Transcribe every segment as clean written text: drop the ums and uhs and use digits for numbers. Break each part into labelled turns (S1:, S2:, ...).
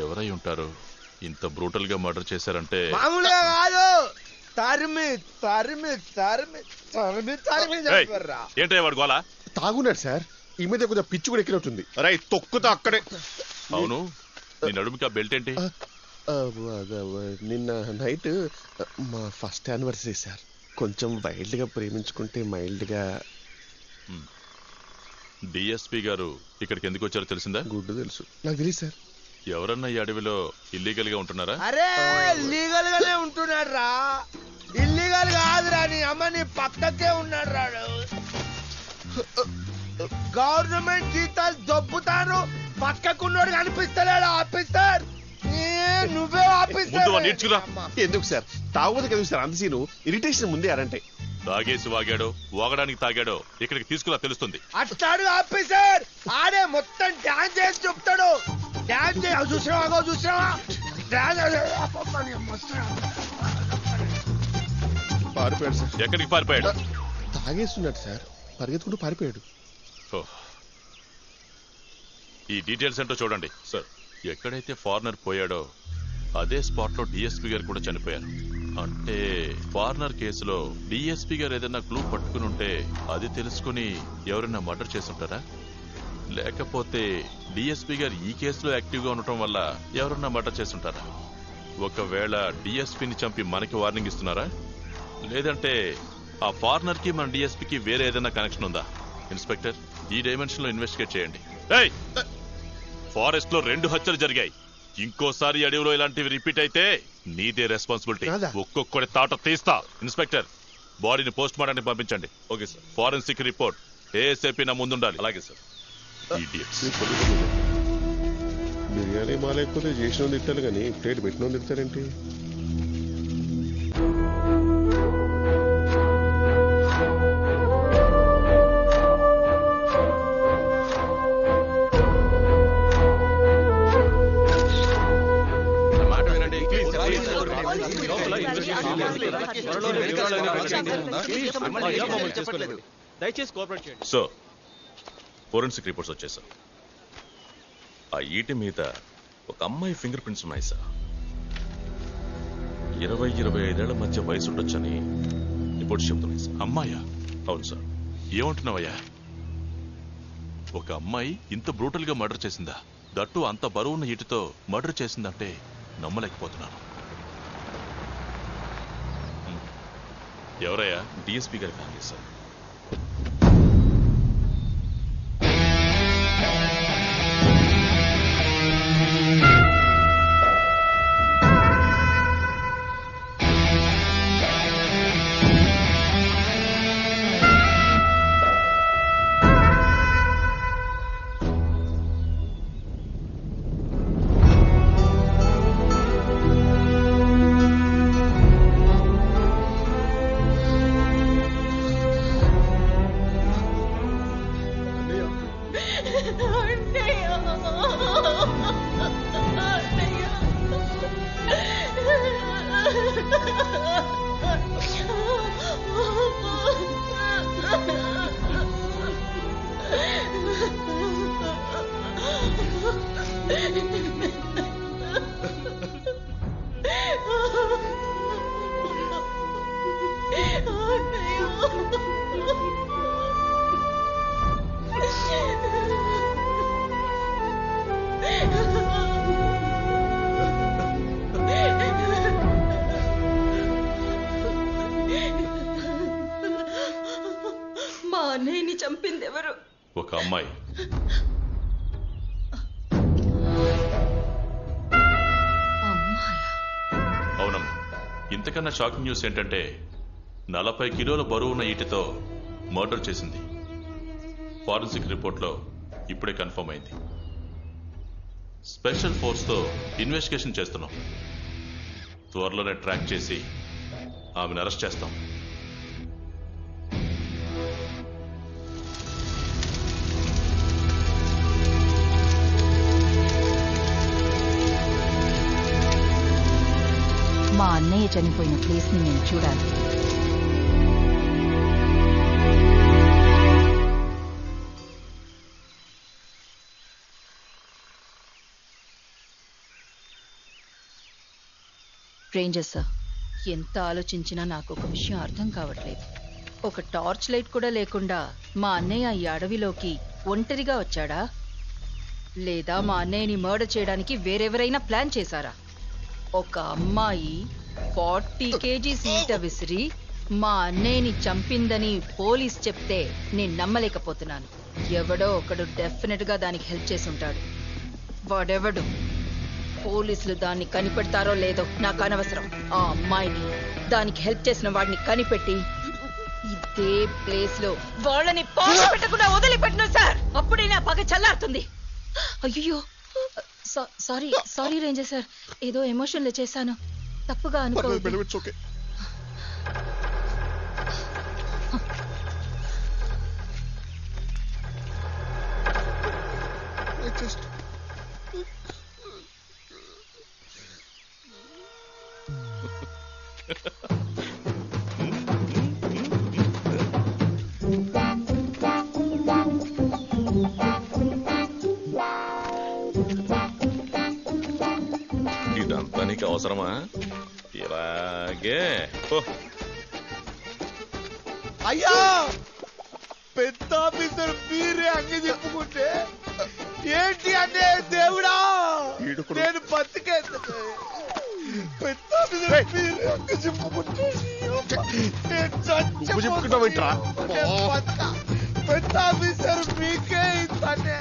S1: ఎవరై ఉంటారు? ఇంత బ్రూటల్ గా మర్డర్ చేశారంటే
S2: మామూలుగా కాదు, తరిమి తరిమి తరిమి తరిమి తరిమి చంపారా.
S1: ఏంటయ్య వాడు గోలా?
S3: తాగున్నాడు సార్, ఈ మీద కొంచెం పిచ్చి కూడా ఎక్కినట్టుంది. రై తొక్కుతా అక్కడే.
S1: అవును, నీ నడుముకి ఆ బెల్ట్ ఏంటి?
S3: నిన్న నైట్ మా ఫస్ట్ యానివర్సరీ సార్. కొంచెం వైల్డ్ గా ప్రేమించుకుంటే మైల్డ్ గా.
S1: డిఎస్పీ గారు ఇక్కడికి ఎందుకు వచ్చారో తెలిసిందా?
S3: గుడ్డు తెలుసు, నాకు తెలియదు సార్.
S1: ఎవరన్నా ఈ అడవిలో ఇల్లీగల్ గా ఉంటున్నారా?
S2: అరే లీగల్ గానే ఉంటున్నాడు రా, ఇల్లీగల్ కాదురా. నీ అమ్మ నీ పక్కకే ఉన్నాడు రాడు. గవర్నమెంట్ జీతాలు దొబ్బుతాను, పక్కకున్నోడు కనిపిస్తలేడు. ఆఫీసర్ నువ్వే ఆఫీసర్.
S3: ఎందుకు సార్ తాగుబోతుకి ఎందుకు సార్ అంత సీను? ఇరిటేషన్ ముందే అరంటే.
S1: తాగేసి వాగాడో వాగడానికి తాగాడో ఇక్కడికి తీసుకురా తెలుస్తుంది.
S2: అట్లాడు ఆఫీసర్, ఆడే మొత్తం డాన్స్ చేసి చెప్తాడు. డాన్స్ చూసినావా చూసినావా
S3: పారిపోయాడు సార్.
S1: ఎక్కడికి పారిపోయాడు?
S3: తాగేస్తున్నాడు సార్, పరిగెత్తుకుంటూ పారిపోయాడు.
S1: ఈ డీటెయిల్స్ ఏంటో చూడండి సార్. ఎక్కడైతే ఫారినర్ పోయాడో అదే స్పాట్ లో డిఎస్పీ గారు కూడా చనిపోయారు. అంటే ఫారినర్ కేసులో డిఎస్పీ గారు ఏదైనా క్లూ పట్టుకుని ఉంటే అది తెలుసుకుని ఎవరైనా మర్డర్ చేసుంటారా? లేకపోతే డిఎస్పీ గారు ఈ కేసులో యాక్టివ్ గా ఉండటం వల్ల ఎవరన్నా మర్డర్ చేసుంటారా? ఒకవేళ డిఎస్పీని చంపి మనకి వార్నింగ్ ఇస్తున్నారా? లేదంటే ఆ ఫారినర్ కి మన డిఎస్పీకి వేరే ఏదైనా కనెక్షన్ ఉందా? ఇన్స్పెక్టర్, ఈ డైమెన్షన్ లో ఇన్వెస్టిగేట్ చేయండి. ఫారెస్ట్ లో 2 హత్యలు జరిగాయి. ఇంకోసారి అడవిలో ఇలాంటివి రిపీట్ అయితే నీదే రెస్పాన్సిబిలిటీ. ఒక్కొక్కటి తాట తీస్తా. ఇన్స్పెక్టర్, బాడీని పోస్ట్ మార్టానికి పంపించండి. Okay sir. ఫారెన్సిక్ రిపోర్ట్ ఏఎస్ఐపీ నా ముందుండాలి. అలాగే సార్.
S3: బిర్యానీ మాలేకపోతే చేసిన తిట్టాలి కానీ ప్లేట్ పెట్టిన తిడతారేంటి?
S1: సో ఫోరెన్సిక్ రిపోర్ట్స్ వచ్చేసా. ఆ ఈటి మీద ఒక అమ్మాయి ఫింగర్ ప్రింట్స్ ఉన్నాయి సార్. 20-25 ఏళ్ల మధ్య వయసు ఉండొచ్చని రిపోర్ట్స్ చెప్తున్నాయి సార్. అమ్మాయా? అవును సార్. ఏమంటున్నావయ్యా? ఒక అమ్మాయి ఇంత బ్రూటల్ గా మర్డర్ చేసిందా? దట్టు అంత బరువున్న ఈటితో మర్డర్ చేసిందంటే నమ్మలేకపోతున్నాను. ఎవరయ్యా? డిఎస్పీ గారి ఫ్యామిలీ సార్.
S4: మా అన్నయ్యని చంపింది ఎవరు?
S1: ఒక అమ్మాయి. అవునమ్మా. ఇంతకన్నా షాకింగ్ న్యూస్ ఏంటంటే 40 కిలోల బరువున్న ఈటితో మర్డర్ చేసింది. ఫారెన్సిక్ రిపోర్ట్లో ఇప్పుడే కన్ఫర్మ్ అయింది. స్పెషల్ ఫోర్స్తో ఇన్వెస్టిగేషన్ చేస్తున్నాం. త్వరలోనే ట్రాక్ చేసి ఆమెను అరెస్ట్ చేస్తాం.
S5: మా అన్నయ్య చనిపోయిన ప్లేస్ ని నేను చూడాలి. రేంజర్ సార్, ఎంత ఆలోచించినా నాకు ఒక విషయం అర్థం కావట్లేదు. ఒక టార్చ్ లైట్ కూడా లేకుండా మా అన్నయ్య ఈ అడవిలోకి ఒంటరిగా వచ్చాడా, లేదా మా అన్నయ్యని మర్డర్ చేయడానికి వేరెవరైనా ప్లాన్ చేశారా? ఒక అమ్మాయి 40 kgs ఈట విసిరి మా అన్నయ్యని చంపిందని పోలీస్ చెప్తే నేను నమ్మలేకపోతున్నాను. ఎవడో ఒకడు డెఫినెట్ గా దానికి హెల్ప్ చేసి ఉంటాడు. వాడెవడు? పోలీసులు దాన్ని కనిపెడతారో లేదో నాకు అనవసరం. ఆ అమ్మాయిని, దానికి హెల్ప్ చేసిన వాడిని కనిపెట్టి ఇదే ప్లేస్ లో వాళ్ళని పాలు పెట్టకుండా వదిలిపెట్టిన సార్, అప్పుడే నా పగ చల్లారుతుంది. అయ్యో, సారీ రేంజర్ సార్, ఏదో ఎమోషన్లో చేశాను, తప్పుగా అనుకోవద్దు.
S1: ఇదంతా నీకు అవసరమా? ఇలాగే
S2: అయ్యా, పెద్ద ఆఫీసర్ మీరే అన్ని చెప్పుకుంటే ఏంటి అంటే దేవుడా, నేను బతికే. పెద్ద ఆఫీసర్ మీరే అన్ని చెప్పుకుంటే పెద్ద ఆఫీసర్ మీకే ఇంతనే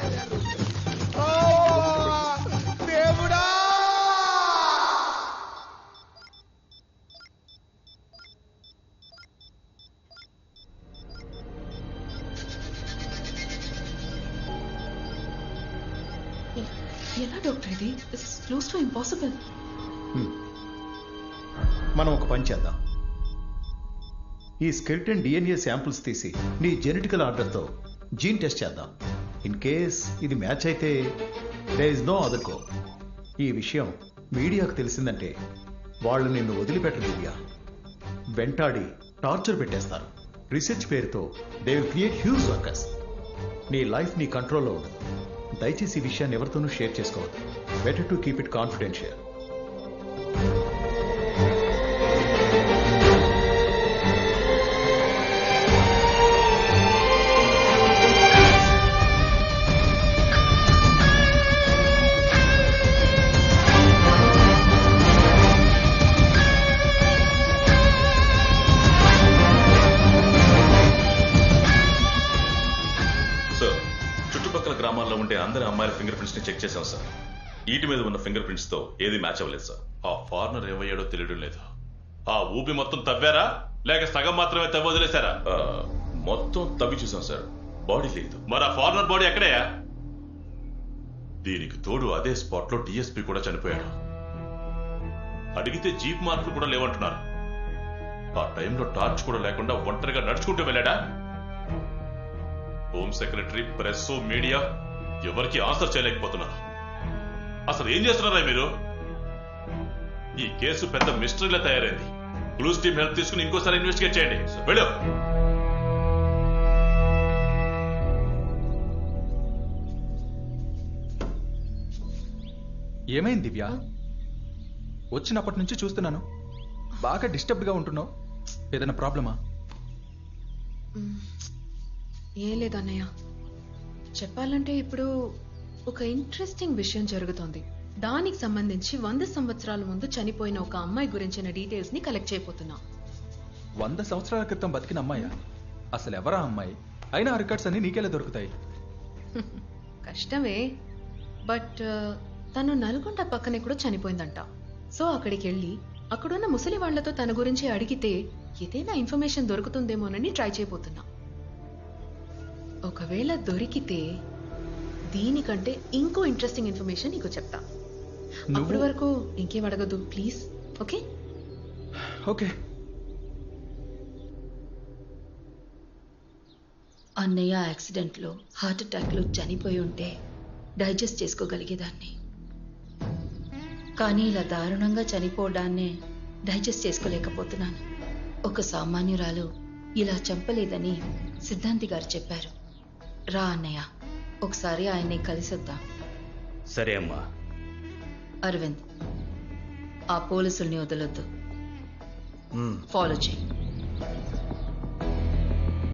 S2: దేవుడా.
S4: ఎలా డాక్టర్ ఇది? Close to impossible.
S6: మనం ఒక పని చేద్దాం. ఈ స్కెల్టన్ DNA శాంపుల్స్ తీసి నీ జెనెటికల్ ఆర్డర్తో జీన్ టెస్ట్ చేద్దాం. ఇన్ కేస్ ఇది మ్యాచ్ అయితే there is no other go. ఈ విషయం మీడియాకు తెలిసిందంటే వాళ్ళు నిన్ను వదిలిపెట్టరు దివ్య. వెంటాడి టార్చర్ పెట్టేస్తారు. రీసెర్చ్ పేరుతో they will create huge workers. నీ లైఫ్ నీ కంట్రోల్లో ఉండదు. దయచేసి ఈ విషయాన్ని ఎవరితోనూ షేర్ చేసుకోవద్దు. Better to keep it confidential.
S1: గ్రామాల్లో ఉండే అందరి అమ్మాయిల ఫింగర్ ప్రింట్స్ ని చెక్ చేశాం సార్. ఈటి మీద ఉన్న ఫింగర్ ప్రింట్స్ తో ఏది మ్యాచ్ అవ్వలేదు సార్. ఆ ఫారినర్ ఏమయ్యాడో తెలియడం లేదు. ఆ ఊపి మొత్తం తవ్వారా లేక సగం మాత్రమే తవ్వి వదిలేశారా? మొత్తం తవ్వి చూసాం సార్, బాడీ లేదు. మరి ఆ ఫారినర్ బాడీ ఎక్కడయ్యా? దీనికి తోడు అదే స్పాట్ లో డిఎస్పీ కూడా చనిపోయాడు. అడిగితే జీప్ మార్కులు కూడా లేవంటున్నారు. ఆ టైంలో టార్చ్ కూడా లేకుండా ఒంటరిగా నడుచుకుంటూ వెళ్ళాడా? హోమ్ సెక్రటరీ, ప్రెస్, మీడియా ఎవరికి ఆన్సర్ చేయలేకపోతున్నారు. అసలు ఏం చేస్తున్నారా మీరు? ఈ కేసు పెద్ద మిస్టరీలా తయారైంది. క్లూస్ టీమ్ హెల్ప్ తీసుకుని ఇంకోసారి ఇన్వెస్టిగేట్ చేయండి. వెళ్ళు.
S7: ఏమైంది దివ్య? వచ్చినప్పటి నుంచి చూస్తున్నాను, బాగా డిస్టర్బ్డ్ గా ఉంటున్నావు. ఏదైనా ప్రాబ్లమా?
S4: ఏం లేదన్నయ్య, చెప్పాలంటే ఇప్పుడు ఒక ఇంట్రెస్టింగ్ విషయం జరుగుతోంది. దానికి సంబంధించి 100 సంవత్సరాల ముందు చనిపోయిన ఒక అమ్మాయి గురించిన డీటెయిల్స్ ని కలెక్ట్ చేయబోతున్నా.
S7: 100 సంవత్సరాల క్రితం బతికిన అమ్మాయా? అసలు ఎవరా అమ్మాయి? అయినా ఆ రికార్డ్స్ అన్ని నీకెలా దొరుకుతాయి?
S4: కష్టమే, బట్ తను నల్గొండ పక్కనే కూడా చనిపోయిందంట. సో అక్కడికి వెళ్ళి అక్కడున్న ముసలి వాళ్లతో తన గురించి అడిగితే ఏదైనా ఇన్ఫర్మేషన్ దొరుకుతుందేమోనని ట్రై చేయబోతున్నా. ఒకవేళ దొరికితే దీనికంటే ఇంకో ఇంట్రెస్టింగ్ ఇన్ఫర్మేషన్ నీకు చెప్తా. అప్పటి వరకు ఇంకేం అడగదు ప్లీజ్. Okay
S7: okay.
S5: అన్నయ్య యాక్సిడెంట్ లో హార్ట్ అటాక్ లో చనిపోయి ఉంటే డైజెస్ట్ చేసుకోగలిగేదాన్ని, కానీ ఇలా దారుణంగా చనిపోవడాన్నే డైజెస్ట్ చేసుకోలేకపోతున్నాను. ఒక సామాన్యురాలు ఇలా చంపలేదని సిద్ధాంతి గారు చెప్పారు. రా అన్నయ్య, ఒకసారి ఆయన్ని కలిసొద్దాం.
S8: సరే అమ్మా.
S5: అరవింద్, ఆ పోలీసుల్ని వదలొద్దు. ఫాలో చేయి.